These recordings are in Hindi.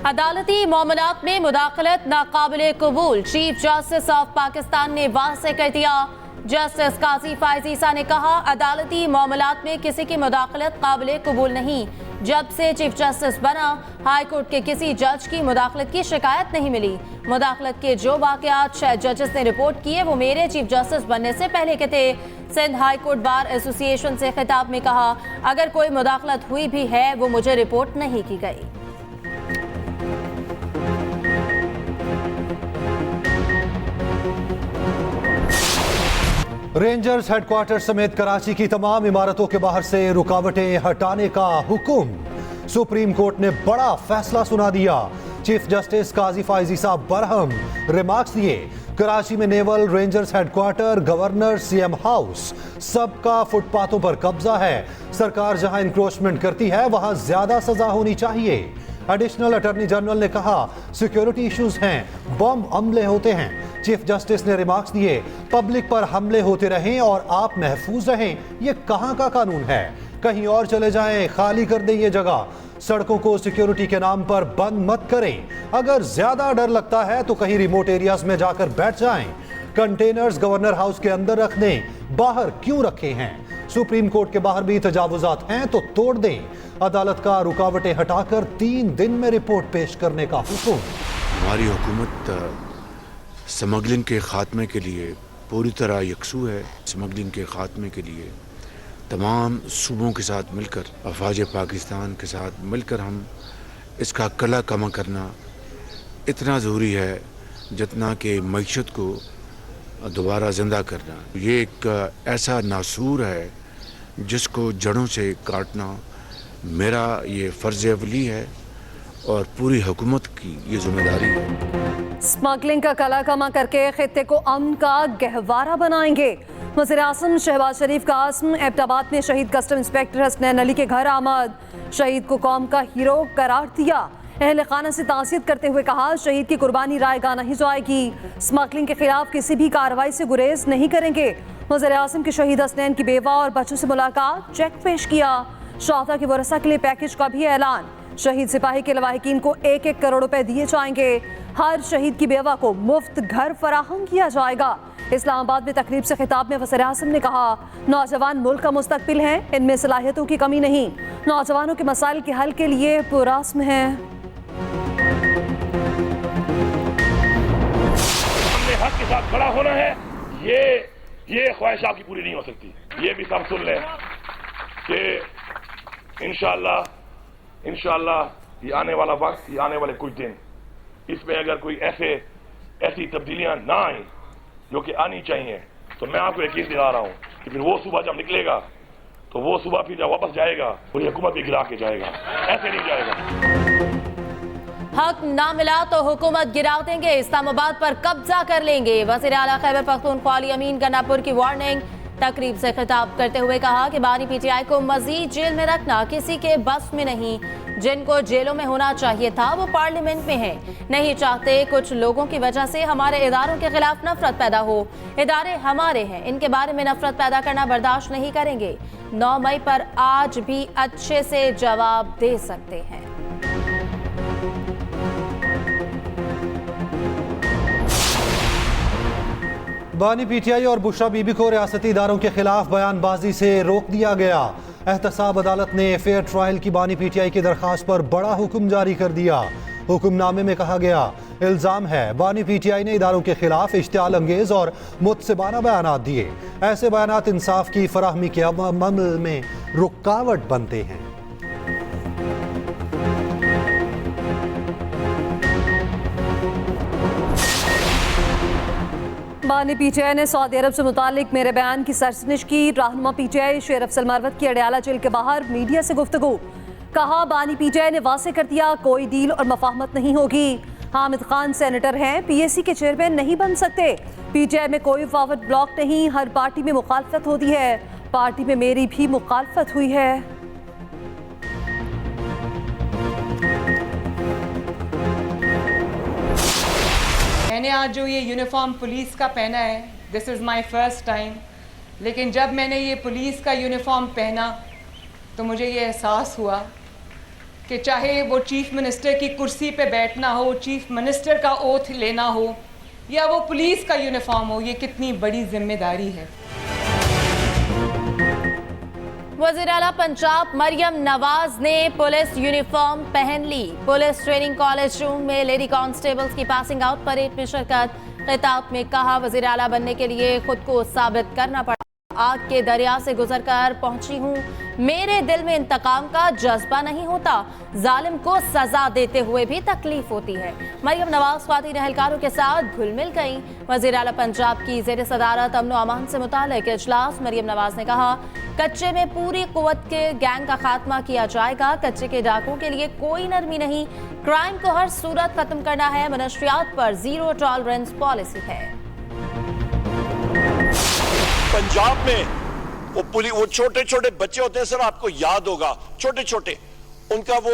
अदालती मामलात में मुदाखलत नाकाबिले कबूल, चीफ जस्टिस ऑफ पाकिस्तान ने वाज़ेह कर दिया। जस्टिस काजी फायज़ ईसा ने कहा, अदालती मामलात में किसी की मुदाखलत काबिले कबूल नहीं। जब से चीफ जस्टिस बना, हाई कोर्ट के किसी जज की मुदाखलत की शिकायत नहीं मिली। मुदाखलत के जो वाक़यात 6 जजेस ने रिपोर्ट किए वो मेरे चीफ जस्टिस बनने से पहले के थे। Sindh high court bar association से खिताब में कहा, अगर कोई मुदाखलत हुई भी है वो मुझे रिपोर्ट नहीं की गई। रेंजर्स हेडक्वार्टर समेत कराची की तमाम इमारतों के बाहर से रुकावटें हटाने का हुक्म। सुप्रीम कोर्ट ने बड़ा फैसला सुना दिया। चीफ जस्टिस काजी फायज़ ईसा बरहम रिमार्क्स दिए। कराची में naval rangers headquarter, governor, CM house, सबका फुटपाथों पर कब्जा है। सरकार जहां इंक्रोचमेंट करती है वहां ज्यादा सजा होनी चाहिए। एडिशनल अटॉर्नी जनरल ने कहा, सिक्योरिटी इश्यूज हैं, बम हमले होते हैं। चीफ जस्टिस ने रिमार्क्स दिए, पब्लिक पर हमले होते रहें और आप महफूज रहें, ये कहां का कानून है? कहीं और चले जाएं, खाली कर दें ये जगह। सड़कों को सिक्योरिटी के नाम पर बंद मत करें। अगर ज्यादा डर लगता है तो कहीं रिमोट एरियाज में जाकर बैठ जाएं। कंटेनर्स गवर्नर हाउस के अंदर रख दें, बाहर क्यों रखे हैं? सुप्रीम कोर्ट के बाहर भी तजावुजात हैं तो तोड़ दें। अदालत का रुकावटें हटाकर 3 दिन में रिपोर्ट पेश करने का हुक्म। हमारी हुकूमत स्मगलिंग के ख़ात्मे के लिए पूरी तरह यकसू है। स्मगलिंग के ख़ात्मे के लिए तमाम सूबों के साथ मिलकर, अफवाज पाकिस्तान के साथ मिलकर हम इसका कला कमा करना इतना ज़रूरी है जितना कि मईशत को दोबारा ज़िंदा करना। ये एक ऐसा नासूर है जिसको जड़ों से काटना मेरा ये फ़र्ज़ अवली है और पूरी हुकूमत की ये जिम्मेदारी है। स्मगलिंग का कला कमा करके खित्ते को अमन का गहवारा बनाएंगे। वज़ीर-ए-आज़म शहबाज शरीफ का आज़म एबटाबाद में शहीद कस्टम इंस्पेक्टर हसनैन अली के घर आमद। शहीद को कौम का हीरो करार दिया। अहले खाना से ताज़ियत करते हुए कहा, शहीद की कुर्बानी रायगा नहीं जाएगी। स्मगलिंग के खिलाफ किसी भी कार्रवाई से गुरेज नहीं करेंगे। वज़ीर-ए-आज़म की शहीद हसनैन की बेवा और बच्चों से मुलाकात, चेक पेश किया। शहादा की वरसा के लिए पैकेज का भी ऐलान। शहीद सिपाही के लवाहिकीन को 1-1 करोड़ रुपए दिए जाएंगे। हर शहीद की बेवा को मुफ्त घर फराहम किया जाएगा। इस्लामाबाद में तकरीब से खिताब में वज़ीर-ए-आज़म ने कहा, नौजवान मुल्क का मुस्तकबिल हैं, इनमें सलाहियतों की कमी नहीं। नौजवानों के मसाइल के हल के लिए पुरअज़्म हैं। हमने हक के साथ खड़ा होना है। ये ख्वाहिश आपकी पूरी नहीं हो सकती। ये भी सब सुन लें कि इंशाअल्लाह ये आने वाला वक्त, ये आने वाले कुछ दिन, इसमें अगर कोई ऐसी तब्दीलियां ना आए जो कि आनी चाहिए, तो मैं आपको यकीन दिला रहा हूं कि फिर वो सुबह जब निकलेगा तो वो सुबह फिर जब वापस जाएगा पूरी हुकूमत भी गिरा के जाएगा। ऐसे नहीं जाएगा। हक ना मिला तो हुकूमत गिरा देंगे, इस्लामाबाद पर कब्जा कर लेंगे। वज़ीर आला खैबर पख्तूनख्वा अली अमीन गन्नापुर की वार्निंग। तकरीब से खिताब करते हुए कहा कि बानी पीटीआई को मजीद जेल में रखना किसी के बस में नहीं। जिनको जेलों में होना चाहिए था वो पार्लियामेंट में हैं। नहीं चाहते कुछ लोगों की वजह से हमारे इदारों के खिलाफ नफरत पैदा हो। इदारे हमारे हैं, इनके बारे में नफरत पैदा करना बर्दाश्त नहीं करेंगे। 9 मई पर आज भी अच्छे से जवाब दे सकते हैं। बानी पीटीआई और बुशरा बीबी को रियासती इदारों के खिलाफ बयानबाजी से रोक दिया गया। एहतसाब अदालत ने फेयर ट्रायल की बानी पीटीआई की दरखास्त पर बड़ा हुक्म जारी कर दिया। हुक्मनामे में कहा गया, इल्जाम है बानी पीटीआई ने इदारों के खिलाफ इश्तियाल अंगेज और मुतसिबाना बयानात दिए। ऐसे बयानात इंसाफ की फराहमी के अमल में रुकावट बनते हैं। बानी पीटीआई ने सऊदी अरब से मुतालिक मेरे बयान की सरजनिश की। रहनुमा पीटीआई शेर अफजल मरवत की अडयाला जेल के बाहर मीडिया से गुफ्तगू। कहा, बानी पीटीआई ने वाज़ेह कर दिया, कोई डील और मफाहमत नहीं होगी। हामिद खान सेनेटर हैं, पीएसी के चेयरमैन नहीं बन सकते। पीटीआई में कोई फॉरवर्ड ब्लॉक नहीं, हर पार्टी में मुखालफत होती है। पार्टी में मेरी भी मुखालफत हुई है। मैंने आज जो ये यूनिफॉर्म पुलिस का पहना है, this is my first time. लेकिन जब मैंने ये पुलिस का यूनिफॉर्म पहना तो मुझे ये एहसास हुआ कि चाहे वो चीफ मिनिस्टर की कुर्सी पे बैठना हो, चीफ मिनिस्टर का ओथ लेना हो या वो पुलिस का यूनिफॉर्म हो, ये कितनी बड़ी जिम्मेदारी है। वज़ीर आला पंजाब मरियम नवाज ने पुलिस यूनिफॉर्म पहन ली। पुलिस ट्रेनिंग कॉलेज रूम में लेडी कांस्टेबल्स की पासिंग आउट परेड में शिरकत। खिताब में कहा, वज़ीर आला बनने के लिए खुद को साबित करना पड़ा। आग के दरिया से गुजरकर पहुंची हूं, मेरे दिल में इंतकाम का जज्बा नहीं होता, जालिम को सजा देते हुए भी तकलीफ होती है। मरियम नवाज ख्वातीन एहलकारों के साथ घुल मिल गई। वज़ीर आला पंजाब की ज़ेर सदारत अमन व अमान से मुताल्लिक़ इजलास। मरियम नवाज ने कहा, कच्चे में पूरी कुव्वत के गैंग का खात्मा किया जाएगा। कच्चे के डाकुओं के लिए कोई नरमी नहीं, क्राइम को हर सूरत खत्म करना है। मनशियात पर जीरो टॉलरेंस पॉलिसी है। पंजाब में वो छोटे छोटे बच्चे होते हैं सर, आपको याद होगा, छोटे छोटे उनका वो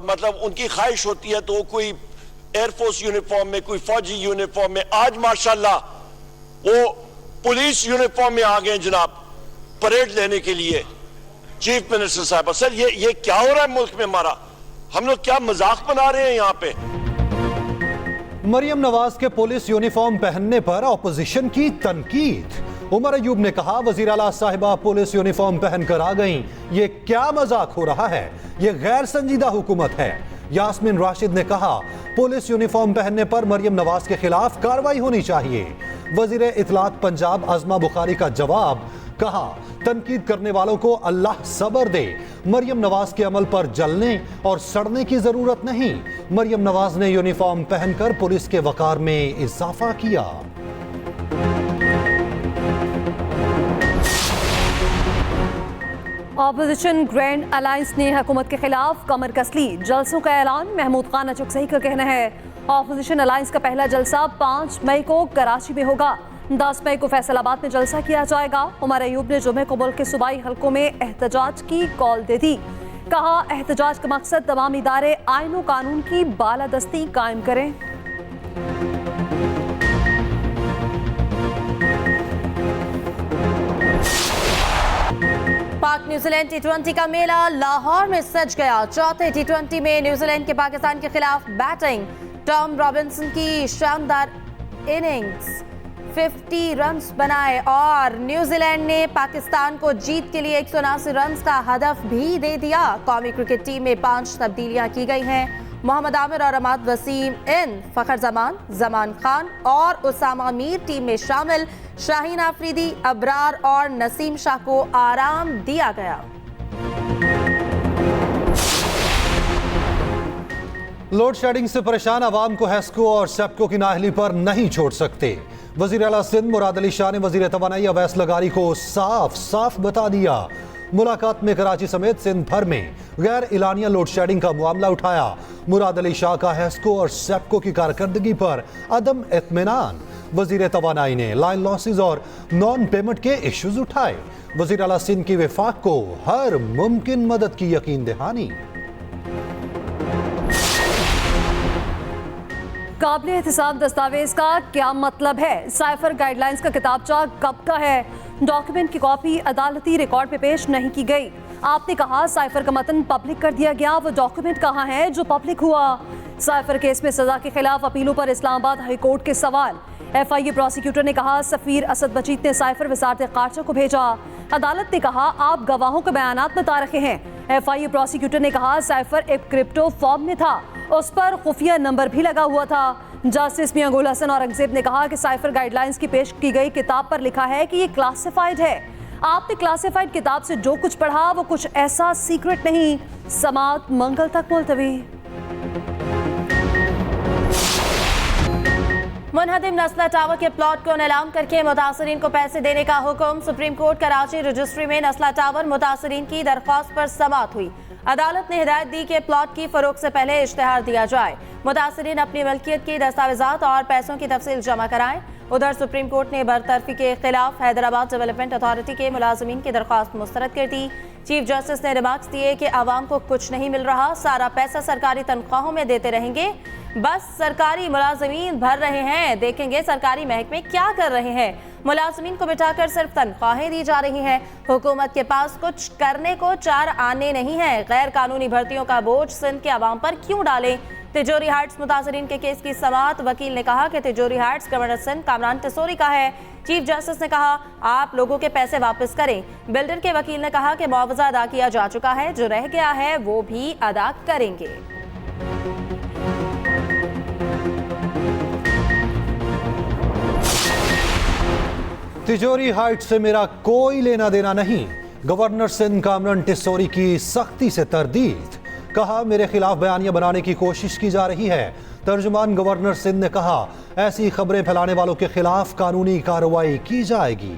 मतलब उनकी ख्वाहिश होती है तो वो कोई एयरफोर्स यूनिफॉर्म में, कोई फौजी यूनिफॉर्म में, आज माशाल्लाह वो पुलिस यूनिफॉर्म में आ गए जनाब, परेड लेने के लिए। चीफ मिनिस्टर साहब, सर ये क्या हो रहा है मुल्क में हमारा? हम लोग क्या मजाक बना रहे हैं यहाँ पे? मरियम नवाज के पुलिस यूनिफॉर्म पहनने पर ऑपोजिशन की तनकीद। उमर अयूब ने कहा, वजीर आला साहिबा पुलिस यूनिफॉर्म पहनकर आ गईं, ये क्या मजाक हो रहा है? ये गैर संजीदा हुकूमत है। यास्मीन राशिद ने कहा, पुलिस यूनिफॉर्म पहनने पर मरियम नवाज के खिलाफ कार्रवाई होनी चाहिए। वजीर इत्तलात पंजाब अज़मा बुखारी का जवाब, कहा, तनकीद करने वालों को अल्लाह सब्र दे, मरियम नवाज के अमल पर जलने और सड़ने की जरूरत नहीं। मरियम नवाज ने यूनिफॉर्म पहनकर पुलिस के वकार में इजाफा किया। ऑपोजिशन ग्रैंड अलायंस ने हुकूमत के खिलाफ कमर कस ली। जलसों का ऐलान, महमूद खान चुकसई का कहना है, ऑपोजिशन अलायंस का पहला जलसा 5 मई को कराची में होगा। 10 मई को फैसलाबाद में जलसा किया जाएगा। उमर अयूब ने जुमे को मुल्क के सूबाई हलकों में एहतजाज की कॉल दे दी। कहा, एहतजाज का मकसद तमाम इदारे आईन और कानून की बालादस्ती कायम करें। पाक न्यूजीलैंड T20 का मेला लाहौर में सज गया। चौथे T20 में न्यूजीलैंड के पाकिस्तान के खिलाफ बैटिंग। टॉम रॉबिन्सन की शानदार इनिंग्स, 50 रन्स बनाए और न्यूजीलैंड ने पाकिस्तान को जीत के लिए 179 रन्स का हदफ भी दे दिया। कौमी क्रिकेट टीम में 5 तब्दीलियां की गई हैं। मोहम्मद आमिर और अहमद वसीम इन, फखर जमान खान और उसामा मीर टीम में शामिल। शाहीन आफरीदी, अबरार और नसीम शाह को आराम दिया गया। लोड शेडिंग से परेशान आवाम को हेस्को और सेप्को की नाअहली पर नहीं छोड़ सकते। वजीर आला सिंध मुराद अली शाह ने वजीर तवानाई अवैस लगारी को साफ साफ बता दिया। मुलाकात में कराची समेत सिंध भर में गैर इलानिया लोड शेडिंग का मामला उठाया। मुराद अली शाह का हेस्को और सेप्को की कारकर्दगी पर अदम इत्मीनान। वजीर तवानाई ने लाइन लॉसेज और नॉन पेमेंट के इश्यूज उठाए। वजीर आला सिंध की वफाक को हर मुमकिन मदद की यकीन दहानी। काबिल एहतिसाब दस्तावेज का क्या मतलब है? साइफर गाइडलाइंस का किताबचा कब का है? डॉक्यूमेंट की कॉपी अदालती रिकॉर्ड पे पेश नहीं की गई। आपने कहा साइफर का मतन पब्लिक कर दिया गया, वो डॉक्यूमेंट कहाँ है जो पब्लिक हुआ? साइफर केस में सजा के खिलाफ अपीलों पर इस्लामाबाद हाई कोर्ट के सवाल। FIA प्रोसिक्यूटर ने कहा, सफीर असद मजीद ने साइफर वजारत खारजा को भेजा। अदालत ने कहा, आप गवाहों के बयानात बता रहे हैं। FIA प्रोसिक्यूटर ने कहा, साइफर एक क्रिप्टो फॉर्म में था, उस पर खुफिया नंबर भी लगा हुआ था। जस्टिस मियां गुल हसन औरंगजेब ने कहा कि साइफर गाइडलाइंस की पेश की गई किताब पर लिखा है कि ये क्लासिफाइड है। आपने क्लासिफाइड किताब से जो कुछ पढ़ा वो कुछ ऐसा सीक्रेट नहीं। समाअत मंगल तक मुलतवी। मुनहदिम नस्ला टावर के प्लॉट को नीलाम करके मुतासरीन को पैसे देने का हुक्म। सुप्रीम कोर्ट कराची रजिस्ट्री में नस्ला टावर मुतासरीन की दरख्वास्त पर समाअत हुई। अदालत ने हिदायत दी कि प्लॉट की फरोख्त से पहले इश्तेहार दिया जाए। मुतासरीन अपनी मलकियत की दस्तावेजात और पैसों की तफसील जमा कराएं। उधर सुप्रीम कोर्ट ने बरतरफी के खिलाफ हैदराबाद डेवलपमेंट अथॉरिटी के मुलाजमीन की दरख्वास्त मुस्तरद कर दी। चीफ जस्टिस ने रिमार्क्स दिए कि आवाम को कुछ नहीं मिल रहा, सारा पैसा सरकारी तनख्वाहों में देते रहेंगे, बस सरकारी मुलाजमीन भर रहे हैं, देखेंगे सरकारी महकमे क्या कर रहे हैं। मुलाजिमीन को बिठाकर सिर्फ तनख्वाहें दी जा रही हैं। हुकूमत के पास कुछ करने को चार आने नहीं है। गैर कानूनी भर्तियों का बोझ सिंध के अवाम पर क्यों डालें? तिजोरी हाइट्स मुतासरीन के केस की समाअत। वकील ने कहा कि तिजोरी हाइट्स गवर्नर सिंध कामरान टिसोरी का है। चीफ जस्टिस ने कहा आप लोगों के पैसे वापस करें। बिल्डर के वकील ने कहा कि मुआवजा अदा किया जा चुका है, जो रह गया है वो भी अदा करेंगे। तिजोरी हाइट से मेरा कोई लेना देना नहीं। गवर्नर सिंध कामरान टिसोरी की सख्ती से तरदीद। कहा मेरे खिलाफ बयानियां बनाने की कोशिश की जा रही है। तर्जुमान गवर्नर सिंध ने कहा ऐसी खबरें फैलाने वालों के खिलाफ कानूनी कार्रवाई की जाएगी।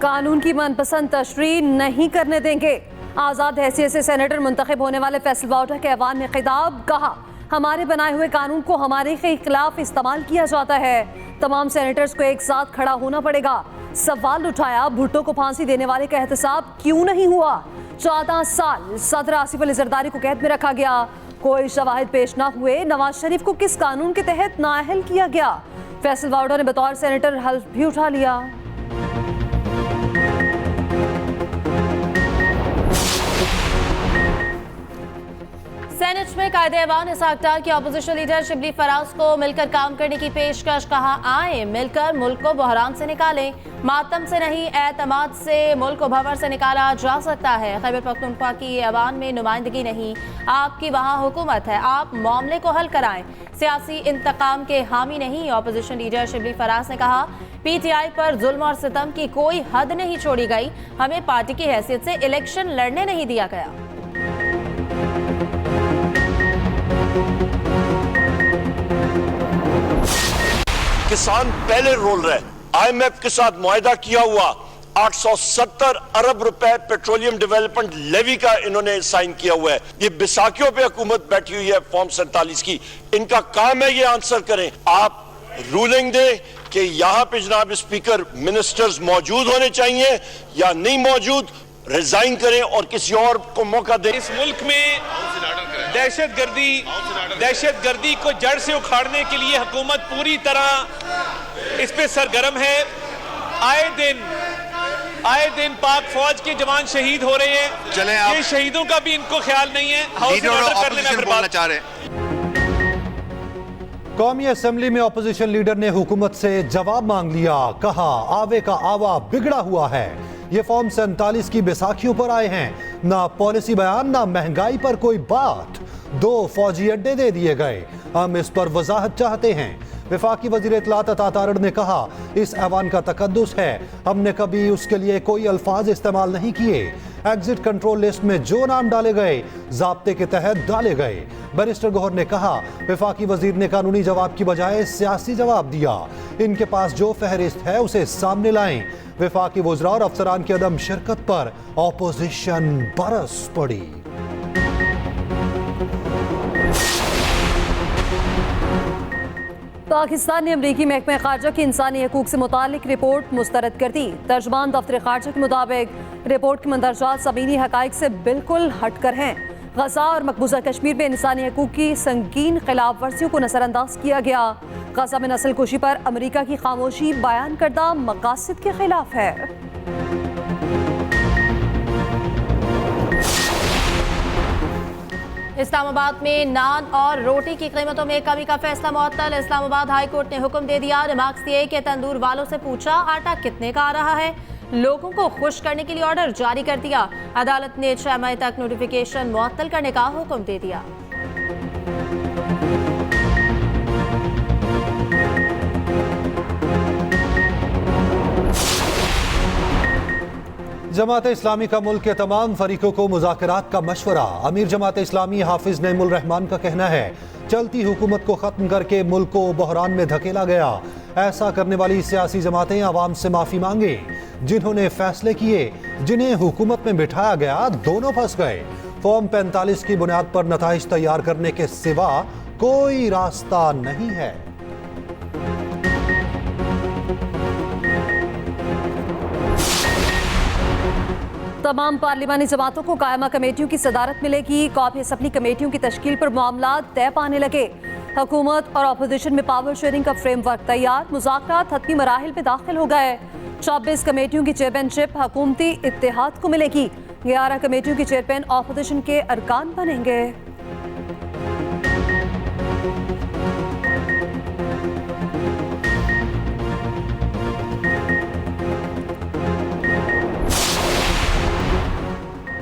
कानून की मनपसंद तशरीह नहीं करने देंगे। आज़ाद हैसियत से सेनेटर मुंतखब होने वाले फैसल बाउटा के ऐवान में खिताब। कहा हमारे बनाए हुए कानून को हमारे के खिलाफ इस्तेमाल किया जाता है। तमाम सेनेटर्स को एक साथ खड़ा होना पड़ेगा। सवाल उठाया भुट्टो को फांसी देने वाले का एहतसाब क्यों नहीं हुआ? 14 साल सदर आसिफ अली जरदारी को कैद में रखा गया। कोई शवाहिद पेश ना हुए। नवाज शरीफ को किस कानून के तहत नाअहल किया गया? फैसल बाउटा ने बतौर सेनेटर हल्फ भी उठा लिया। सेनेट में कायदे-ए-वान इसहाक डार की अपोजिशन लीडर शिबली फराज को मिलकर काम करने की पेशकश। कहा आए मिलकर मुल्क को बहरान से निकालें। मातम से नहीं एतमाद से मुल्क को भंवर से निकाला जा सकता है। खैबर पख्तूनख्वा की ऐवान में नुमाइंदगी नहीं, आपकी वहाँ हुकूमत है, आप मामले को हल कराएं। सियासी इंतकाम के हामी नहीं। अपोजिशन लीडर शिबली फराज ने कहा पीटीआई पर जुल्म और सितम की कोई हद नहीं छोड़ी गई। हमें पार्टी की हैसियत से इलेक्शन लड़ने नहीं दिया गया। किसान पहले रोल रहे। आईएमएफ के साथ मुआहदा किया हुआ 870 अरब रुपए पेट्रोलियम डेवलपमेंट लेवी का इन्होंने साइन किया हुआ है। ये बैसाखियों पे हुकूमत बैठी हुई है फॉर्म 47 की। इनका काम है ये आंसर करें। आप रूलिंग दे कि यहां पे जनाब स्पीकर मिनिस्टर्स मौजूद होने चाहिए या नहीं मौजूद, रिजाइन करें और किसी और को मौका दें। इस मुल्क में दहशतगर्दी को जड़ से उखाड़ने के लिए हुकूमत पूरी तरह इस पे सरगर्म है। आए दिन पाक फौज के जवान शहीद हो रहे हैं। चलें आप, ये शहीदों का भी इनको ख्याल नहीं है। हाउस में ऑर्डर करने में फिर बात चाह रहे हैं। कौमी असेंबली में अपोजिशन लीडर ने हुकूमत से जवाब मांग लिया। कहा आवे का आवा बिगड़ा हुआ है। ये फॉर्म 47 की बैसाखियों पर आए हैं। ना पॉलिसी बयान ना महंगाई पर कोई बात। 2 फौजी अड्डे दे दिए गए। हम इस पर वजाहत चाहते हैं। वफाकी वजीर इत्तलात अता तारड़ ने कहा इस ऐवान का तकद्दुस है। हमने कभी उसके लिए कोई अल्फाज इस्तेमाल नहीं किए। एग्जिट कंट्रोल लिस्ट में जो नाम डाले गए ज़ाब्ते के तहत डाले गए। बैरिस्टर गौहर ने कहा वफाकी वजीर ने कानूनी जवाब की बजाय सियासी जवाब दिया। इनके पास जो फहरिस्त है उसे सामने लाएं। वफाकी वज़रा और अफसरान की अदम शिरकत पर ऑपोजिशन बरस पड़ी। पाकिस्तान ने अमरीकी महकमा खारजा की इंसानी हकूक से मुतालिक रिपोर्ट मुस्तरद कर दी। तर्जमान दफ्तर खारजा के मुताबिक रिपोर्ट के मंदरजात ज़मीनी हकाइक से बिल्कुल हटकर हैं। गजा और मकबूजा कश्मीर में इंसानी हकूक की संगीन खिलाफ वर्जियों को नजरअंदाज किया गया। गजा में नस्ल कुशी पर अमरीका की खामोशी बयान करदा मकासद के खिलाफ है। इस्लामाबाद में नान और रोटी की कीमतों में कमी का फैसला मुअत्तल। इस्लामाबाद हाई कोर्ट ने हुक्म दे दिया। रिमार्क्स दिए कि तंदूर वालों से पूछा आटा कितने का आ रहा है। लोगों को खुश करने के लिए ऑर्डर जारी कर दिया। अदालत ने 6 मई तक नोटिफिकेशन मुअत्तल करने का हुक्म दे दिया। जमात इस्लामी का मुल्क के तमाम फरीकों को मुज़ाकरात का मशवरा। अमीर जमात इस्लामी हाफिज नईमुल रहमान का कहना है चलती हुकूमत को ख़त्म करके मुल्क को बहरान में धकेला गया। ऐसा करने वाली सियासी जमातें आवाम से माफ़ी मांगे। जिन्होंने फैसले किए जिन्हें हुकूमत में बिठाया गया दोनों फंस गए। फॉर्म 45 की बुनियाद पर नताइज तैयार करने के सिवा कोई रास्ता नहीं है। तमाम पार्लिमानी जमातों को कायमा कमेटियों की सदारत मिलेगी। कौमी असम्बली कमेटियों की तश्कील पर मामला तय पाने लगे। हुकूमत और अपोजिशन में पावर शेयरिंग का फ्रेमवर्क तैयार। मुज़ाकरात हतमी मराहिल में दाखिल हो गए। 24 कमेटियों की चेयरमैनशिप हुकूमती इत्तेहाद को मिलेगी। 11 कमेटियों की चेयरमैन अपोजिशन के अरकान बनेंगे।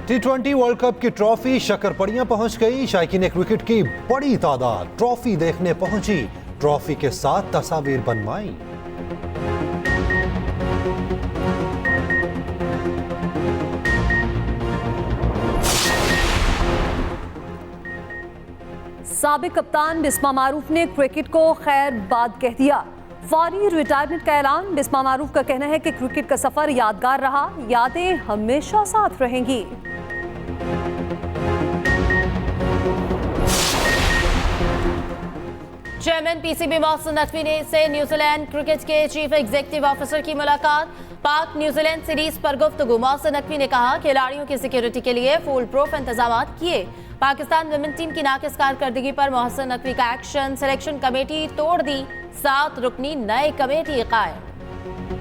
T20 वर्ल्ड कप की ट्रॉफी शक्करपड़ियां पहुंच गई। शायकीन क्रिकेट की बड़ी तादाद ट्रॉफी देखने पहुंची। ट्रॉफी के साथ तस्वीर बनवाई। साबिक कप्तान बिस्मा मारूफ ने क्रिकेट को खैर बाद कह दिया। फौरी रिटायरमेंट का ऐलान। बिस्मा मारूफ का कहना है कि क्रिकेट का सफर यादगार रहा, यादें हमेशा साथ रहेंगी। चेयरमैन पीसीबी मोहसिन नकवी ने से न्यूजीलैंड क्रिकेट के चीफ एग्जीक्यूटिव ऑफिसर की मुलाकात। पाक न्यूजीलैंड सीरीज पर गुफ्तगू। मोहसिन नकवी ने कहा खिलाड़ियों की सिक्योरिटी के लिए फुल प्रूफ इंतजाम किए। पाकिस्तान विमेन टीम की नाकिस कारकर्दगी पर मोहसिन नकवी का एक्शन। सिलेक्शन कमेटी तोड़ दी, 7 रुकनी नई कमेटी कायम।